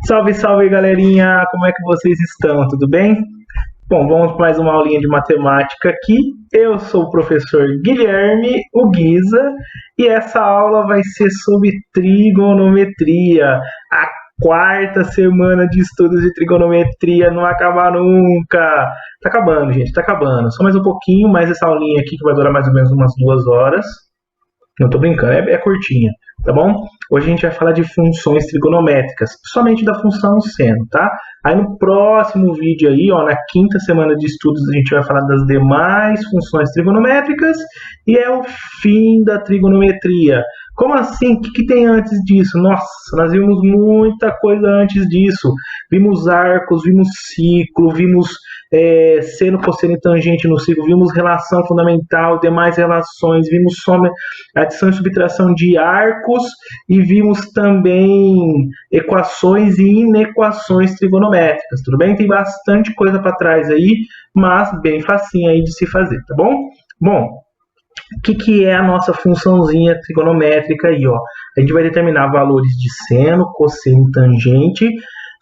Salve, salve, galerinha! Como é que vocês estão? Tudo bem? Bom, vamos para mais uma aulinha de matemática aqui. Eu sou o professor Guilherme, o Guiza, e essa aula vai ser sobre trigonometria. A quarta semana de estudos de trigonometria não acaba nunca. Tá acabando, gente, tá acabando. Só mais um pouquinho, mais essa aulinha aqui que vai durar mais ou menos umas 2 horas. Não tô brincando, é curtinha, tá bom? Hoje a gente vai falar de funções trigonométricas, somente da função seno, tá? Aí no próximo vídeo aí, ó, na quinta semana de estudos, a gente vai falar das demais funções trigonométricas e é o fim da trigonometria. Como assim? O que tem antes disso? Nossa, nós vimos muita coisa antes disso. Vimos arcos, vimos ciclo, vimos seno, cosseno e tangente no ciclo, vimos relação fundamental, demais relações, vimos soma, adição e subtração de arcos e vimos também equações e inequações trigonométricas, tudo bem? Tem bastante coisa para trás aí, mas bem facinho aí de se fazer, tá bom? Bom, o que é a nossa funçãozinha trigonométrica aí, ó? A gente vai determinar valores de seno, cosseno e tangente,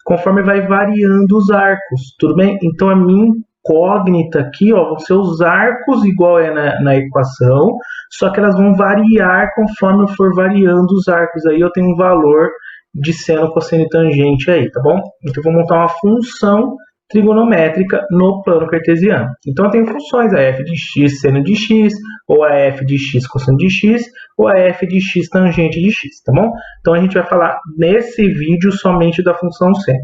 conforme vai variando os arcos, tudo bem? Então a minha incógnita aqui, ó, vão ser os arcos igual é na equação, só que elas vão variar conforme for variando os arcos. Aí eu tenho um valor de seno, cosseno e tangente aí, tá bom? Então eu vou montar uma função trigonométrica no plano cartesiano. Então eu tenho funções, a f de x seno de x, ou a f de x cosseno de x, ou a f de x tangente de x, tá bom? Então a gente vai falar nesse vídeo somente da função seno.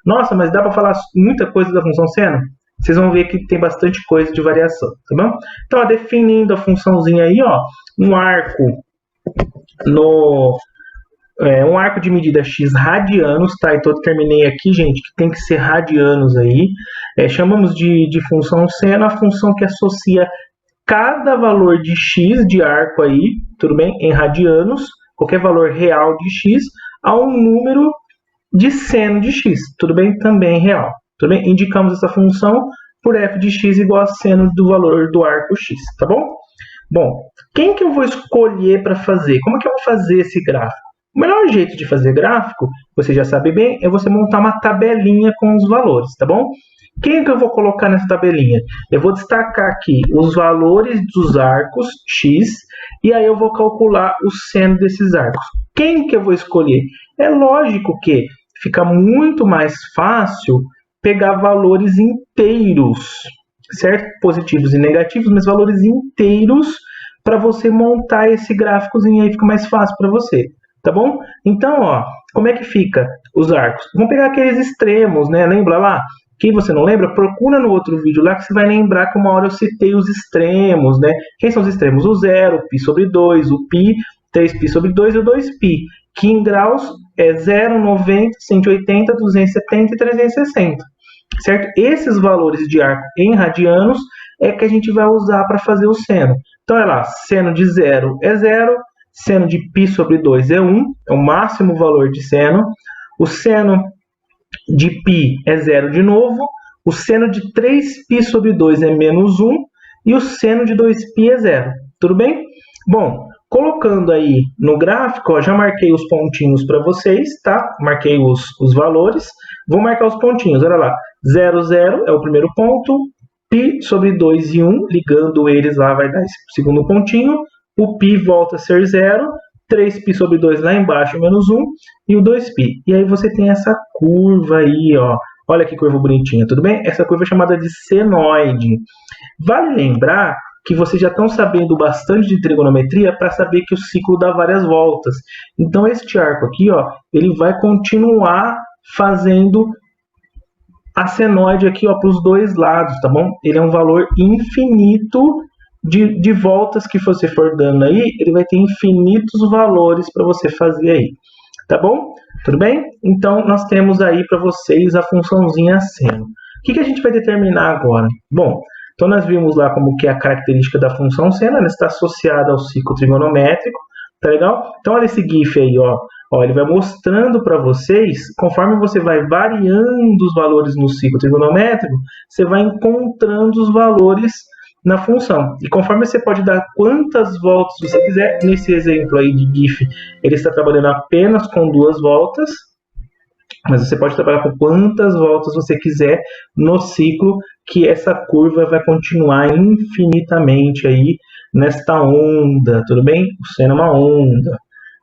Nossa, mas dá para falar muita coisa da função seno? Vocês vão ver que tem bastante coisa de variação, tá bom? Então, ó, definindo a funçãozinha aí, ó, um arco um arco de medida x radianos, tá? Então eu terminei aqui, gente, que tem que ser radianos aí. Chamamos de função seno a função que associa cada valor de x de arco aí, tudo bem? Em radianos, qualquer valor real de x, a um número de seno de x, tudo bem? Também real, tudo bem? Indicamos essa função por f de x igual a seno do valor do arco x, tá bom? Bom, quem que eu vou escolher para fazer? Como é que eu vou fazer esse gráfico? O melhor jeito de fazer gráfico, você já sabe bem, é você montar uma tabelinha com os valores, tá bom? Quem que eu vou colocar nessa tabelinha? Eu vou destacar aqui os valores dos arcos x e aí eu vou calcular o seno desses arcos. Quem que eu vou escolher? É lógico que fica muito mais fácil pegar valores inteiros, certo? Positivos e negativos, mas valores inteiros para você montar esse gráficozinho aí, fica mais fácil para você. Tá bom? Então, ó, como é que fica os arcos? Vamos pegar aqueles extremos, né? Lembra lá? Quem você não lembra, procura no outro vídeo lá que você vai lembrar que uma hora eu citei os extremos, né? Quem são os extremos? O 0, π sobre 2, o π, 3π sobre 2 e o 2π. Que em graus é 0, 90, 180, 270 e 360. Certo? Esses valores de arco em radianos é que a gente vai usar para fazer o seno. Então, olha lá, seno de 0 é 0, seno de π sobre 2 é 1, é o máximo valor de seno. O seno de π é 0 de novo. O seno de 3π sobre 2 é menos 1. E o seno de 2π é 0. Tudo bem? Bom, colocando aí no gráfico, ó, já marquei os pontinhos para vocês, tá? Marquei os valores. Vou marcar os pontinhos, olha lá. 0, 0 é o primeiro ponto. π sobre 2 e 1, ligando eles lá, vai dar esse segundo pontinho. O π volta a ser 0, 3π sobre 2 lá embaixo, menos 1, e o 2π. E aí você tem essa curva aí, ó. Olha que curva bonitinha, tudo bem? Essa curva é chamada de senoide. Vale lembrar que vocês já estão sabendo bastante de trigonometria para saber que o ciclo dá várias voltas. Então, este arco aqui, ó, ele vai continuar fazendo a senoide aqui, ó, para os dois lados, tá bom? Ele é um valor infinito de voltas que você for dando aí, ele vai ter infinitos valores para você fazer aí, tá bom? Tudo bem? Então, nós temos aí para vocês a funçãozinha seno. O que a gente vai determinar agora? Bom, então nós vimos lá como que é a característica da função seno, ela está associada ao ciclo trigonométrico, tá legal? Então, olha esse GIF aí, ó. Ele vai mostrando para vocês, conforme você vai variando os valores no ciclo trigonométrico, você vai encontrando os valores na função. E conforme você pode dar quantas voltas você quiser, nesse exemplo aí de GIF, ele está trabalhando apenas com 2 voltas. mas você pode trabalhar com quantas voltas você quiser no ciclo, que essa curva vai continuar infinitamente aí nesta onda, tudo bem? O seno é uma onda,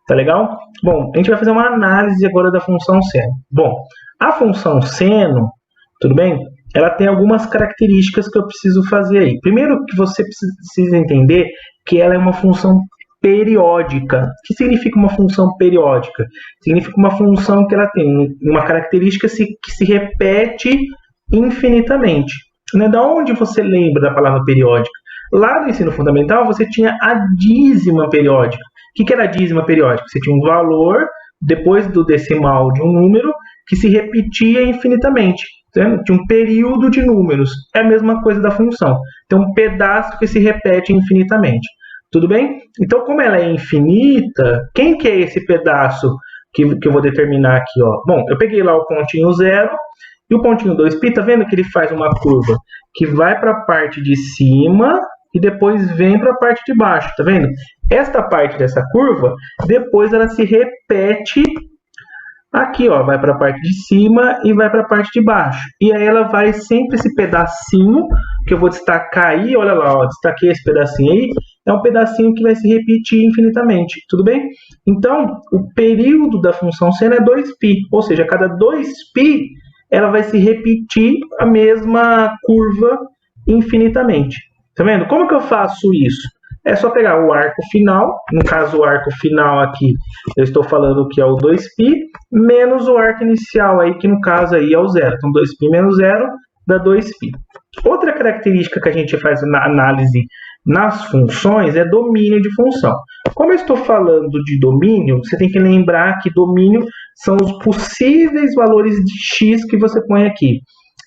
tá legal? Bom, a gente vai fazer uma análise agora da função seno. Bom, a função seno, tudo bem? Ela tem algumas características que eu preciso fazer aí. Primeiro que você precisa entender que ela é uma função periódica. O que significa uma função periódica? Significa uma função que ela tem uma característica que se repete infinitamente. Né? Da onde você lembra da palavra periódica? Lá no ensino fundamental você tinha a dízima periódica. O que era a dízima periódica? Você tinha um valor depois do decimal de um número que se repetia infinitamente. Tinha um período de números. É a mesma coisa da função. Tem um pedaço que se repete infinitamente. Tudo bem? Então, como ela é infinita, quem que é esse pedaço que eu vou determinar aqui? Ó? Bom, eu peguei lá o pontinho 0 e o pontinho 2π, tá vendo que ele faz uma curva que vai para a parte de cima e depois vem para a parte de baixo, tá vendo? Esta parte dessa curva, depois ela se repete aqui, ó, vai para a parte de cima e vai para a parte de baixo. E aí ela vai sempre esse pedacinho que eu vou destacar aí, olha lá, ó, destaquei esse pedacinho aí, é um pedacinho que vai se repetir infinitamente, tudo bem? Então, o período da função seno é 2π, ou seja, a cada 2π ela vai se repetir a mesma curva infinitamente. Tá vendo? Como que eu faço isso? É só pegar o arco final, no caso o arco final aqui, eu estou falando que é o 2π, menos o arco inicial aí, que no caso aí é o 0. Então 2π menos 0 dá 2π. Outra característica que a gente faz na análise nas funções é domínio de função. Como eu estou falando de domínio, você tem que lembrar que domínio são os possíveis valores de x que você põe aqui.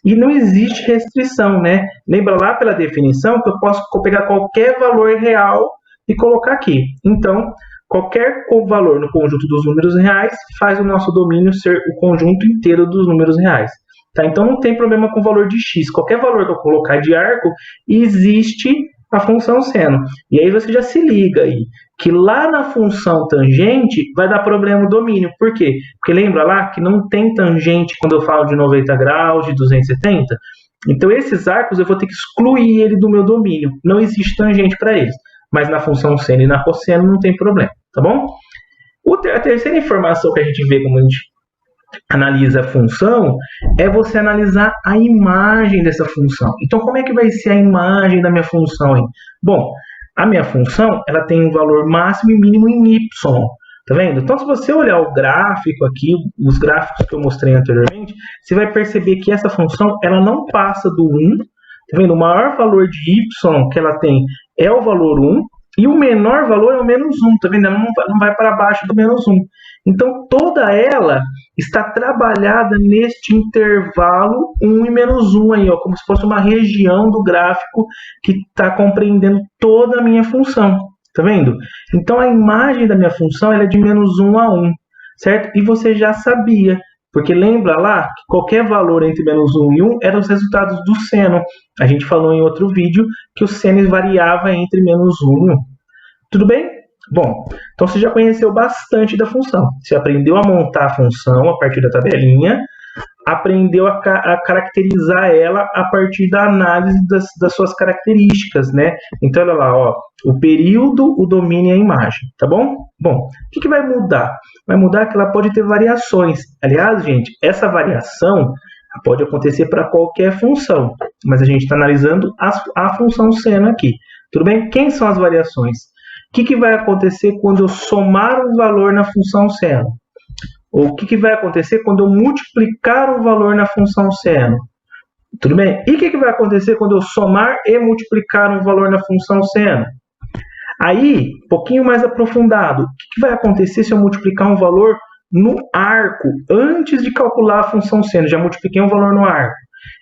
E não existe restrição, né? Lembra lá pela definição que eu posso pegar qualquer valor real e colocar aqui. Então, qualquer valor no conjunto dos números reais faz o nosso domínio ser o conjunto inteiro dos números reais. Tá? Então, não tem problema com o valor de x. Qualquer valor que eu colocar de arco, existe a função seno. E aí você já se liga aí, que lá na função tangente vai dar problema o domínio. Por quê? Porque lembra lá que não tem tangente quando eu falo de 90 graus, de 270? Então esses arcos eu vou ter que excluir ele do meu domínio. Não existe tangente para eles. Mas na função seno e na cosseno não tem problema, tá bom? A terceira informação que a gente vê como a gente analisa a função é você analisar a imagem dessa função. Então, como é que vai ser a imagem da minha função aí? Bom, a minha função ela tem um valor máximo e mínimo em y, tá vendo? Então, se você olhar o gráfico aqui, os gráficos que eu mostrei anteriormente, você vai perceber que essa função ela não passa do 1, tá vendo? O maior valor de y que ela tem é o valor 1, e o menor valor é o menos 1, tá vendo? Ela não vai para baixo do menos 1. Então, toda ela está trabalhada neste intervalo 1 e menos 1 aí, ó, como se fosse uma região do gráfico que está compreendendo toda a minha função. Tá vendo? Então, a imagem da minha função ela é de menos 1 a 1, certo? E você já sabia, porque lembra lá que qualquer valor entre menos 1 e 1 eram os resultados do seno. A gente falou em outro vídeo que o seno variava entre menos 1 e 1. Tudo bem? Bom, então você já conheceu bastante da função. Você aprendeu a montar a função a partir da tabelinha, aprendeu a caracterizar ela a partir da análise das suas características, né? Então, olha lá, ó, o período, o domínio e a imagem, tá bom? Bom, o que vai mudar? Vai mudar que ela pode ter variações. Aliás, gente, essa variação pode acontecer para qualquer função, mas a gente está analisando a função seno aqui. Tudo bem? Quem são as variações? O que vai acontecer quando eu somar um valor na função seno? Ou o que vai acontecer quando eu multiplicar um valor na função seno? Tudo bem? E o que vai acontecer quando eu somar e multiplicar um valor na função seno? Aí, um pouquinho mais aprofundado, o que vai acontecer se eu multiplicar um valor no arco, antes de calcular a função seno? Já multipliquei um valor no arco.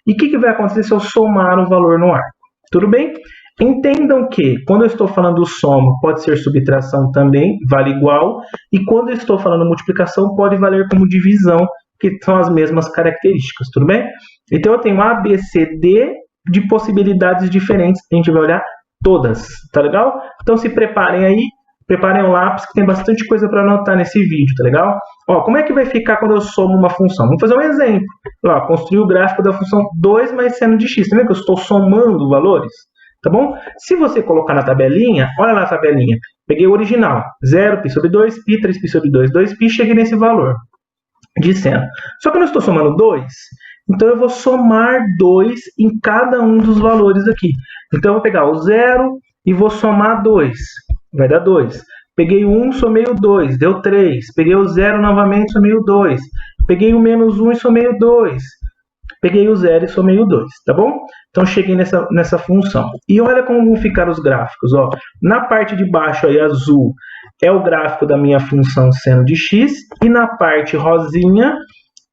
E o que vai acontecer se eu somar um valor no arco? Tudo bem? Entendam que, quando eu estou falando soma, pode ser subtração também, vale igual. E quando eu estou falando multiplicação, pode valer como divisão, que são as mesmas características, tudo bem? Então, eu tenho A, B, C, D de possibilidades diferentes. A gente vai olhar todas, tá legal? Então, se preparem aí, preparem o lápis que tem bastante coisa para anotar nesse vídeo, tá legal? Ó, como é que vai ficar quando eu somo uma função? Vamos fazer um exemplo. Ó, construir o gráfico da função 2 mais seno de x. Tá vendo que eu estou somando valores? Tá bom? Se você colocar na tabelinha, olha lá a tabelinha. Peguei o original, 0π sobre 2π, 3π sobre 2, 2π, cheguei nesse valor de seno. Só que eu não estou somando 2, então eu vou somar 2 em cada um dos valores aqui. Então eu vou pegar o 0 e vou somar 2, vai dar 2. Peguei o 1, somei o 2, deu 3. Peguei o 0 novamente, somei o 2. Peguei o menos 1 e somei o 2. Peguei o 0 e somei o 2, tá bom? Então cheguei nessa função. E olha como vão ficar os gráficos. Ó. Na parte de baixo aí, azul, é o gráfico da minha função seno de x. E na parte rosinha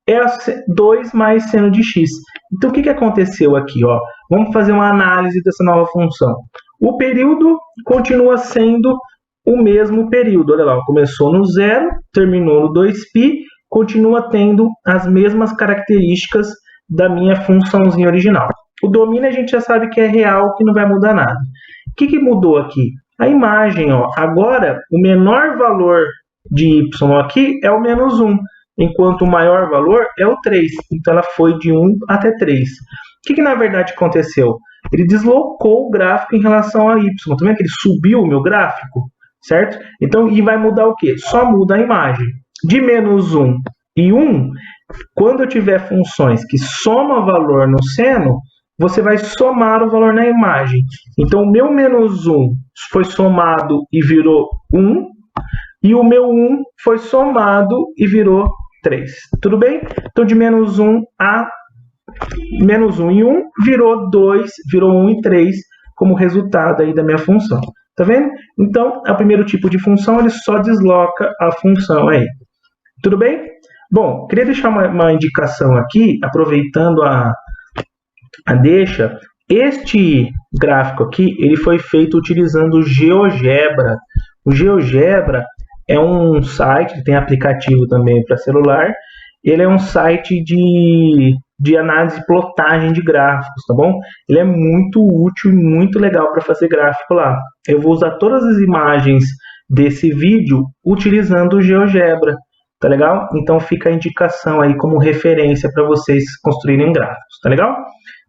é 2 mais seno de x. Então o que aconteceu aqui? Ó? Vamos fazer uma análise dessa nova função. O período continua sendo o mesmo período. Olha lá, começou no 0, terminou no 2π, continua tendo as mesmas características da minha funçãozinha original. O domínio a gente já sabe que é real, que não vai mudar nada. O que mudou aqui? A imagem, ó. Agora o menor valor de y aqui é o menos 1, enquanto o maior valor é o 3. Então ela foi de 1 até 3. O que na verdade aconteceu? Ele deslocou o gráfico em relação a y. Tá vendo que ele subiu o meu gráfico? Certo? Então, e vai mudar o quê? Só muda a imagem. De menos 1 e 1, quando eu tiver funções que somam valor no seno, você vai somar o valor na imagem. Então, o meu menos 1 foi somado e virou 1, e o meu 1 foi somado e virou 3. Tudo bem? Então, de menos 1 a menos 1 e 1 virou 2, virou 1 e 3 como resultado aí da minha função. Tá vendo? Então, o primeiro tipo de função, ele só desloca a função aí. Tudo bem? Bom, queria deixar uma indicação aqui, aproveitando a deixa. Este gráfico aqui, ele foi feito utilizando o GeoGebra. O GeoGebra é um site, tem aplicativo também para celular. Ele é um site de análise e plotagem de gráficos, tá bom? Ele é muito útil e muito legal para fazer gráfico lá. Eu vou usar todas as imagens desse vídeo utilizando o GeoGebra, tá legal? Então fica a indicação aí como referência para vocês construírem gráficos, tá legal?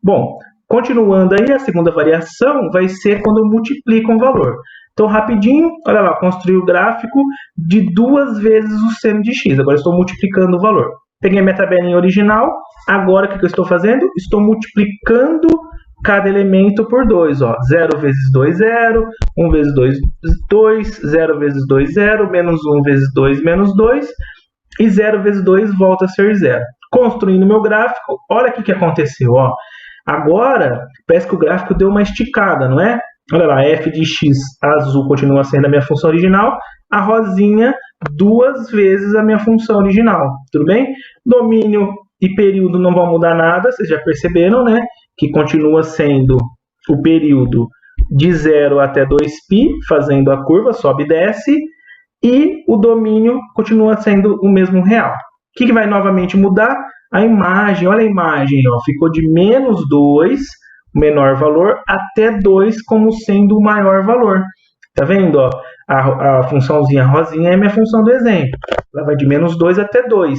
Bom, continuando aí, a segunda variação vai ser quando eu multiplico um valor. Então, rapidinho, olha lá, construí o gráfico de 2 vezes o seno de x. Agora estou multiplicando o valor. Peguei a minha tabelinha original, agora o que eu estou fazendo? Estou multiplicando cada elemento por 2. Ó. 0 vezes 2, 0. 1 vezes 2, 2. 0 vezes 2, 0. Menos 1 vezes 2, menos 2. E 0 vezes 2 volta a ser 0. Construindo meu gráfico, olha o que aconteceu. Ó. Agora, parece que o gráfico deu uma esticada, não é? Olha lá, f de x azul continua sendo a minha função original, a rosinha 2 vezes a minha função original, tudo bem? Domínio e período não vão mudar nada, vocês já perceberam, né? Que continua sendo o período de 0 até 2π, fazendo a curva, sobe e desce, e o domínio continua sendo o mesmo real. O que vai novamente mudar? A imagem, olha a imagem, ó, ficou de menos 2, o menor valor, até 2 como sendo o maior valor. Tá vendo? Ó? A funçãozinha rosinha é minha função do exemplo. Ela vai de menos 2 até 2.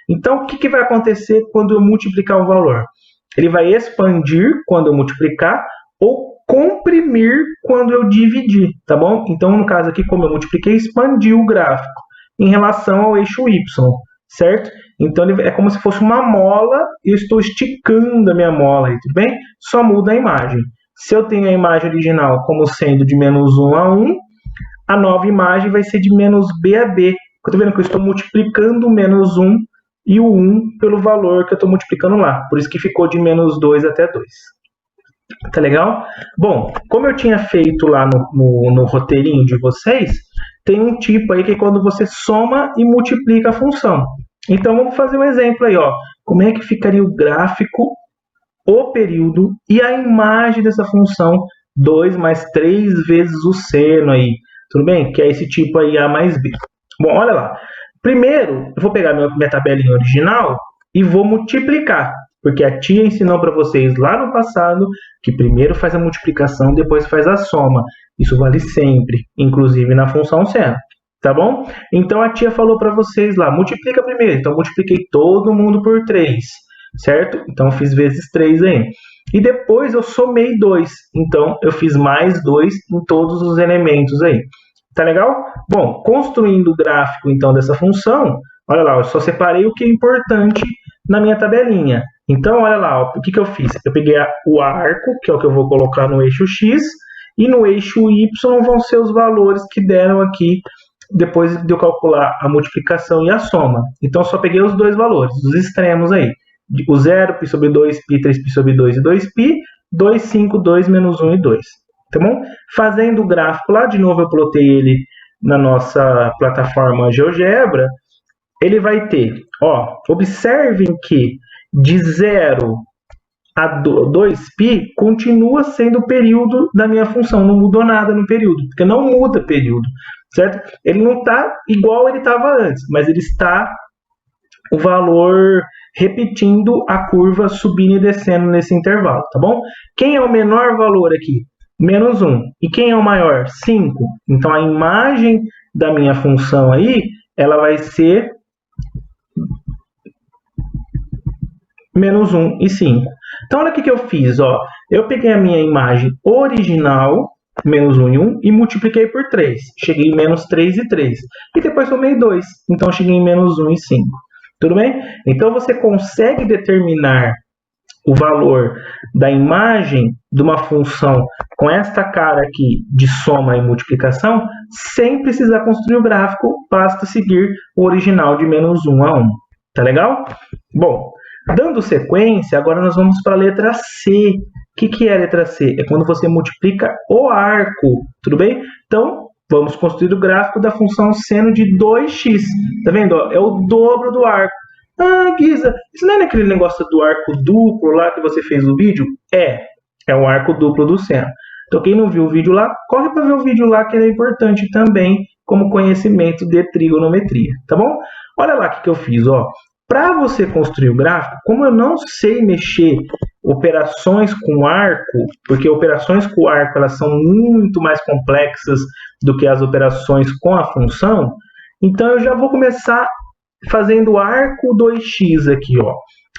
Então, o que vai acontecer quando eu multiplicar um valor? Ele vai expandir quando eu multiplicar ou comprimir quando eu dividir, tá bom? Então, no caso aqui, como eu multipliquei, expandiu o gráfico em relação ao eixo Y, certo? Então, ele é como se fosse uma mola e eu estou esticando a minha mola aí, tudo bem? Só muda a imagem. Se eu tenho a imagem original como sendo de menos 1 a 1, a nova imagem vai ser de menos b a b. Eu estou vendo que eu estou multiplicando o menos 1 e o 1 pelo valor que eu estou multiplicando lá. Por isso que ficou de menos 2 até 2. Tá legal? Bom, como eu tinha feito lá no roteirinho de vocês, tem um tipo aí que é quando você soma e multiplica a função. Então, vamos fazer um exemplo aí, ó. Como é que ficaria o gráfico, o período e a imagem dessa função 2 mais 3 vezes o seno aí. Tudo bem? Que é esse tipo aí, A mais B. Bom, olha lá. Primeiro, eu vou pegar minha tabelinha original e vou multiplicar. Porque a tia ensinou para vocês lá no passado que primeiro faz a multiplicação, depois faz a soma. Isso vale sempre, inclusive na função seno, tá bom? Então a tia falou para vocês lá, multiplica primeiro. Então multipliquei todo mundo por 3, certo? Então eu fiz vezes 3 aí. E depois eu somei 2. Então eu fiz mais 2 em todos os elementos aí. Tá legal? Bom, construindo o gráfico então dessa função, olha lá, eu só separei o que é importante na minha tabelinha. Então, olha lá, ó, o que eu fiz? Eu peguei o arco, que é o que eu vou colocar no eixo X, e no eixo Y vão ser os valores que deram aqui depois de eu calcular a multiplicação e a soma. Então, só peguei os dois valores, os extremos aí. O 0, π sobre 2, π, 3π sobre 2 e 2π, 2, 5, 2, menos 1 e 2. Tá bom? Fazendo o gráfico lá, de novo eu plotei ele na nossa plataforma GeoGebra, ele vai ter, ó, observem que de 0 a 2π continua sendo o período da minha função, não mudou nada no período, porque não muda período, certo? Ele não está igual ele estava antes, mas ele está o valor repetindo a curva subindo e descendo nesse intervalo, tá bom? Quem é o menor valor aqui? Menos 1. E quem é o maior? 5. Então, a imagem da minha função aí, ela vai ser menos 1 e 5. Então, olha o que eu fiz. Ó. Eu peguei a minha imagem original, menos 1 e 1, e multipliquei por 3. Cheguei em menos 3 e 3. E depois somei 2. Então, eu cheguei em menos 1 e 5. Tudo bem? Então, você consegue determinar o valor da imagem de uma função com esta cara aqui de soma e multiplicação sem precisar construir o gráfico, basta seguir o original de menos 1 a 1. Tá legal? Bom, dando sequência, agora nós vamos para a letra C. O que é a letra C? É quando você multiplica o arco, tudo bem? Então, vamos construir o gráfico da função seno de 2x. Tá vendo? É o dobro do arco. Ah, Guisa, isso não é aquele negócio do arco duplo lá que você fez no vídeo? É o arco duplo do seno. Então, quem não viu o vídeo lá, corre para ver o vídeo lá, que ele é importante também como conhecimento de trigonometria, tá bom? Olha lá o que eu fiz, ó. Para você construir o gráfico, como eu não sei mexer operações com arco, porque operações com arco elas são muito mais complexas do que as operações com a função, então eu já vou começar fazendo arco 2x aqui, ó.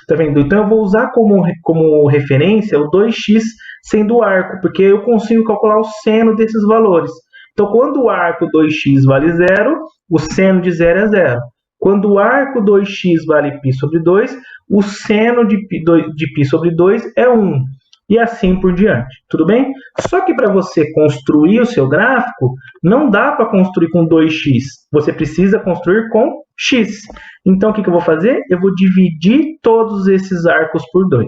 Tá vendo? Então eu vou usar como referência o 2x sendo o arco, porque eu consigo calcular o seno desses valores. Então, quando o arco 2x vale 0, o seno de 0 é 0. Quando o arco 2x vale π sobre 2, o seno de π sobre 2 é 1. E assim por diante, tudo bem? Só que para você construir o seu gráfico, não dá para construir com 2x. Você precisa construir com x. Então, o que eu vou fazer? Eu vou dividir todos esses arcos por 2.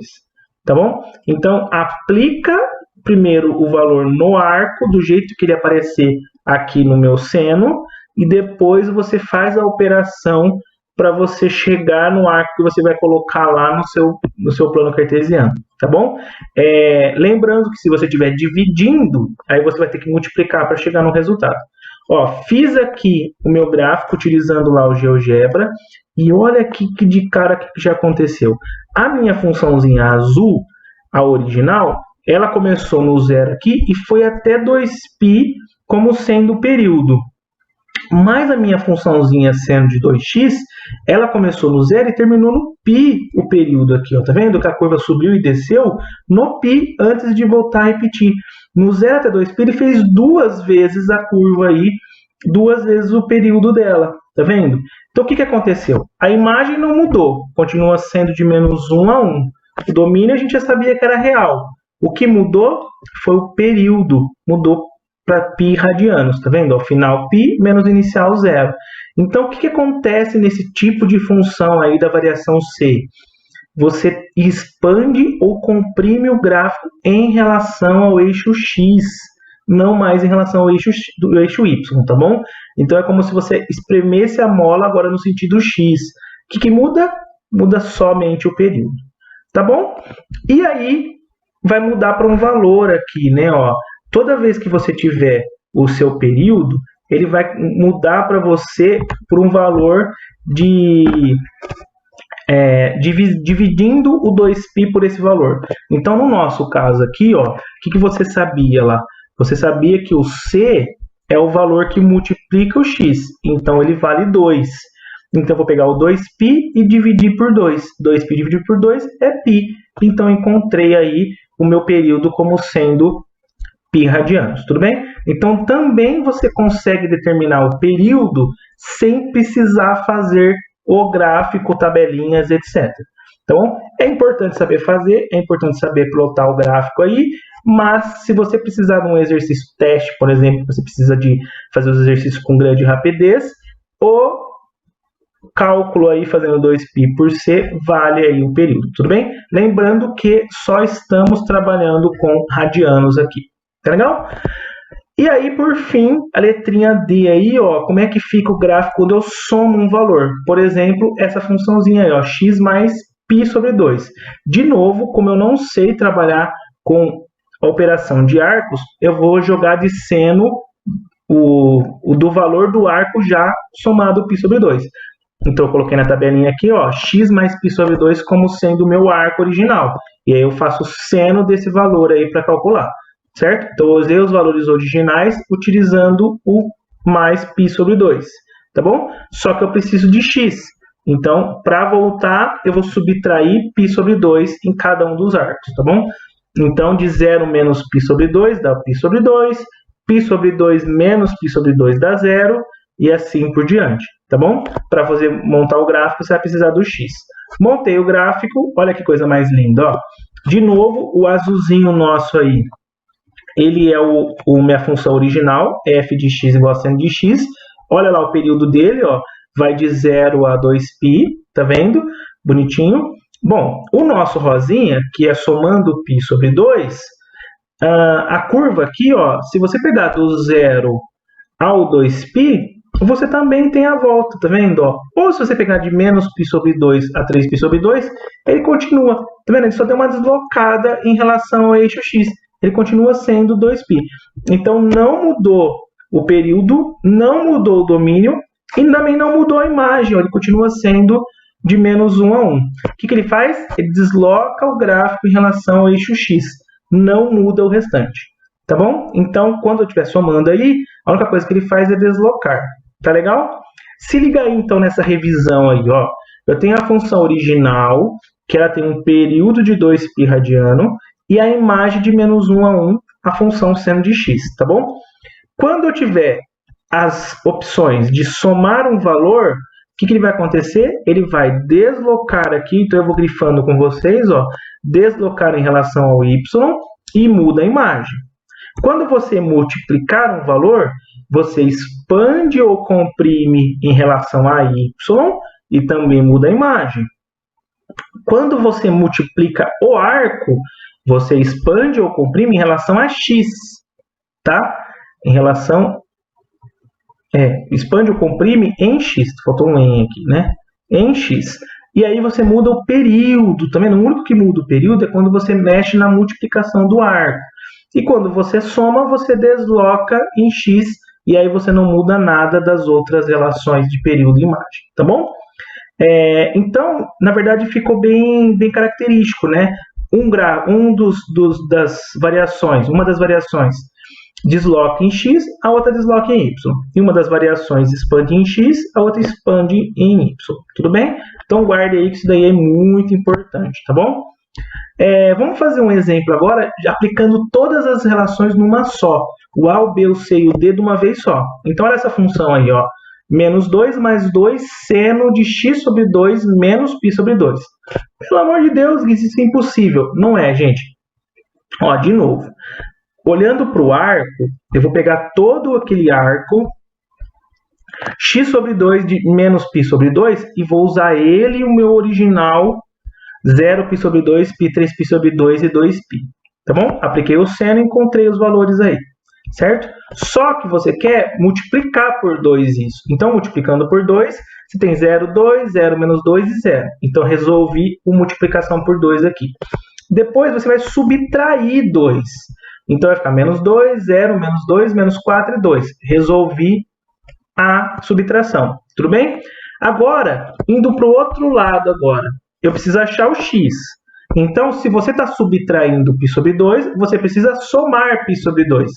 Tá bom? Então, aplica primeiro o valor no arco, do jeito que ele aparecer aqui no meu seno, e depois você faz a operação para você chegar no arco que você vai colocar lá no seu plano cartesiano, tá bom? Lembrando que se você estiver dividindo, aí você vai ter que multiplicar para chegar no resultado. Ó, fiz aqui o meu gráfico utilizando lá o GeoGebra, e olha aqui que de cara que já aconteceu. A minha funçãozinha azul, a original, ela começou no 0 aqui e foi até 2π como sendo o período. Mas a minha funçãozinha seno de 2x, ela começou no 0 e terminou no π o período aqui, ó. Tá vendo que a curva subiu e desceu no π antes de voltar a repetir. No 0 até 2π ele fez 2 vezes a curva aí, 2 vezes o período dela, tá vendo? Então o que aconteceu? A imagem não mudou, continua sendo de menos 1 a 1. O domínio a gente já sabia que era real. O que mudou foi o período, mudou para π radianos, tá vendo? Ao final π menos inicial 0. Então, o que acontece nesse tipo de função aí da variação C? Você expande ou comprime o gráfico em relação ao eixo X, não mais em relação ao eixo Y, tá bom? Então, é como se você espremesse a mola agora no sentido X. O que muda? Muda somente o período, tá bom? E aí, vai mudar para um valor aqui, né? Ó, toda vez que você tiver o seu período, ele vai mudar para você por um valor dividindo o 2π por esse valor. Então, no nosso caso aqui, ó, o que você sabia lá? Você sabia que o C é o valor que multiplica o x, então ele vale 2. Então, eu vou pegar o 2π e dividir por 2. 2π dividido por 2 é π. Então, encontrei aí o meu período como sendo π radianos, tudo bem? Então, também você consegue determinar o período sem precisar fazer o gráfico, tabelinhas, etc. Então, é importante saber fazer, é importante saber plotar o gráfico aí, mas se você precisar de um exercício teste, por exemplo, você precisa de fazer os exercícios com grande rapidez, o cálculo aí fazendo 2π por C vale aí o período, tudo bem? Lembrando que só estamos trabalhando com radianos aqui, tá legal? E aí, por fim, a letrinha D aí, ó, como é que fica o gráfico quando eu somo um valor? Por exemplo, essa funçãozinha aí, ó, x mais π sobre 2. De novo, como eu não sei trabalhar com a operação de arcos, eu vou jogar de seno o do valor do arco já somado π sobre 2. Então, eu coloquei na tabelinha aqui, ó, x mais π sobre 2 como sendo o meu arco original. E aí eu faço o seno desse valor aí para calcular, certo? Então, eu usei os valores originais utilizando o mais π sobre 2, tá bom? Só que eu preciso de x. Então, para voltar, eu vou subtrair π sobre 2 em cada um dos arcos, tá bom? Então, de 0 menos π sobre 2 dá π sobre 2, π sobre 2 menos π sobre 2 dá 0, e assim por diante, tá bom? Para você montar o gráfico, você vai precisar do x. Montei o gráfico, olha que coisa mais linda, ó. De novo, o azulzinho nosso aí, ele é minha função original, f de x igual a seno de x. Olha lá o período dele, ó, vai de 0 a 2π, tá vendo? Bonitinho. Bom, o nosso rosinha, que é somando π sobre 2, a curva aqui, ó, se você pegar do 0 ao 2π, você também tem a volta, tá vendo? Ó? Ou se você pegar de menos π sobre 2 a 3π sobre 2, ele continua, tá vendo? Ele só deu uma deslocada em relação ao eixo x. Ele continua sendo 2π. Então, não mudou o período, não mudou o domínio e também não mudou a imagem. Ó, ele continua sendo de menos 1 a 1. O que ele faz? Ele desloca o gráfico em relação ao eixo x. Não muda o restante. Tá bom? Então, quando eu estiver somando aí, a única coisa que ele faz é deslocar. Tá legal? Se liga aí, então, nessa revisão aí, ó. Eu tenho a função original, que ela tem um período de 2π radiano, e a imagem de menos 1 a 1, a função seno de x, tá bom? Quando eu tiver as opções de somar um valor, o que ele vai acontecer? Ele vai deslocar aqui, então eu vou grifando com vocês, ó, deslocar em relação ao y e muda a imagem. Quando você multiplicar um valor, você expande ou comprime em relação a y e também muda a imagem. Quando você multiplica o arco, você expande ou comprime em relação a x, tá? Em relação... expande ou comprime em x. Faltou um em aqui, né? Em x. E aí você muda o período, tá vendo? O único que muda o período é quando você mexe na multiplicação do arco. E quando você soma, você desloca em x, e aí você não muda nada das outras relações de período e imagem, tá bom? Então, na verdade, ficou bem característico, né? Das variações, uma das variações desloca em x, a outra desloca em y. E uma das variações expande em x, a outra expande em y. Tudo bem? Então, guarde aí que isso daí é muito importante, tá bom? Vamos fazer um exemplo agora, aplicando todas as relações numa só. O A, o B, o C e o D de uma vez só. Então, olha essa função aí, ó. Menos 2 mais 2 seno de x sobre 2 menos π sobre 2. Pelo amor de Deus, isso é impossível. Não é, gente. Ó, de novo. Olhando para o arco, eu vou pegar todo aquele arco, x sobre 2 de menos π sobre 2, e vou usar ele, o meu original, 0π sobre 2, π, 3π sobre 2 e 2π. Tá bom? Apliquei o seno e encontrei os valores aí. Certo? Só que você quer multiplicar por 2 isso. Então, multiplicando por 2, você tem 0, 2, 0 menos 2 e 0. Então, resolvi a multiplicação por 2 aqui. Depois, você vai subtrair 2. Então, vai ficar menos 2, 0, menos 2, menos 4 e 2. Resolvi a subtração. Tudo bem? Agora, indo para o outro lado agora, eu preciso achar o x. Então, se você está subtraindo π sobre 2, você precisa somar π sobre 2.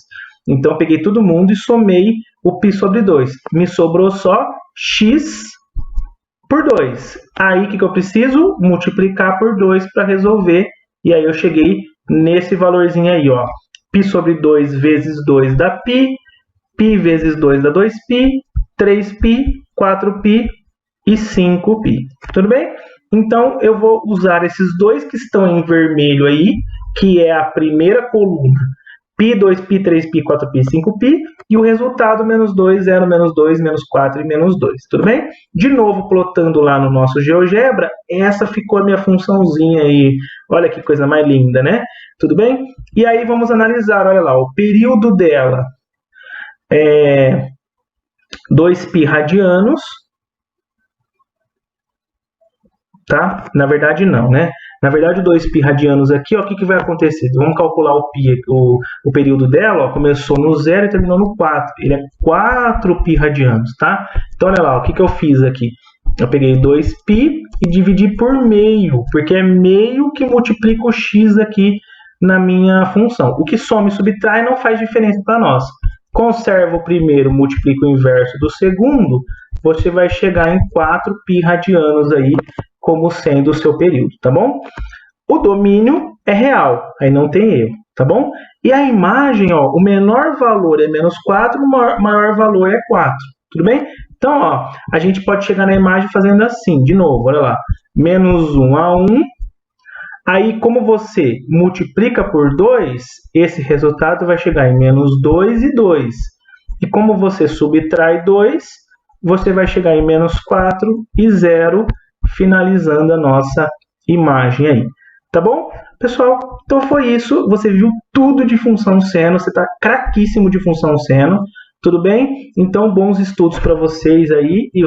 Então, eu peguei todo mundo e somei o π sobre 2. Me sobrou só x por 2. Aí, o que eu preciso? Multiplicar por 2 para resolver. E aí, eu cheguei nesse valorzinho aí, ó. π sobre 2 vezes 2 dá π. π vezes 2 dá 2π. 3π, 4π e 5π. Tudo bem? Então, eu vou usar esses dois que estão em vermelho aí, que é a primeira coluna. π, 2π, 3π, 4π, 5π, e o resultado menos 2, 0, menos 2, menos 4 e menos 2, tudo bem? De novo, plotando lá no nosso GeoGebra, essa ficou a minha funçãozinha aí, olha que coisa mais linda, né? Tudo bem? E aí vamos analisar, olha lá, o período dela é 2π radianos, tá? Na verdade não, né? Na verdade, o 2π radianos aqui, ó, o que vai acontecer? Vamos calcular o período dela, ó, começou no 0 e terminou no 4. Ele é 4π radianos, tá? Então, olha lá, o que eu fiz aqui? Eu peguei 2π e dividi por meio, porque é meio que multiplica o x aqui na minha função. O que soma e subtrai não faz diferença para nós. Conserva o primeiro, multiplica o inverso do segundo, você vai chegar em 4π radianos aí, como sendo o seu período, tá bom? O domínio é real, aí não tem erro, tá bom? E a imagem, ó, o menor valor é menos 4, o maior valor é 4, tudo bem? Então, ó, a gente pode chegar na imagem fazendo assim, de novo, olha lá, menos 1 a 1, aí como você multiplica por 2, esse resultado vai chegar em menos 2 e 2. E como você subtrai 2, você vai chegar em menos 4 e 0, finalizando a nossa imagem aí, tá bom? Pessoal, então foi isso, você viu tudo de função seno, você está craquíssimo de função seno, tudo bem? Então, bons estudos para vocês aí e